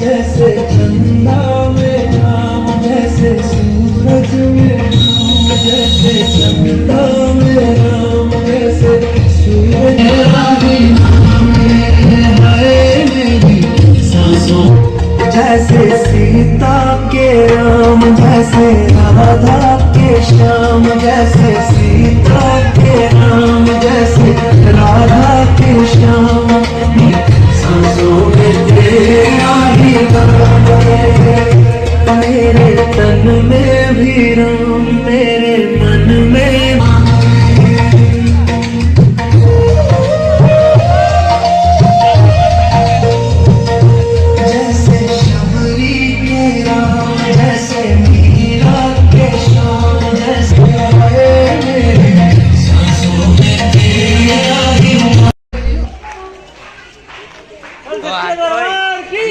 जैसे चंदा में राम, जैसे सूरज में राम, जैसे चंदा में राम, जैसे सूरज मेरी सांसों, जैसे सीता के राम, जैसे राधा के श्याम, जैसे सीता के राम, जैसे राधा के श्याम, सांसों में तेरा ही नाम है। मेरे तन में भी राम, मेरे मन में जैसे शबरी के राम, जैसे मीरा के श्याम, जैसे मेरे सांसों में तेरा ही की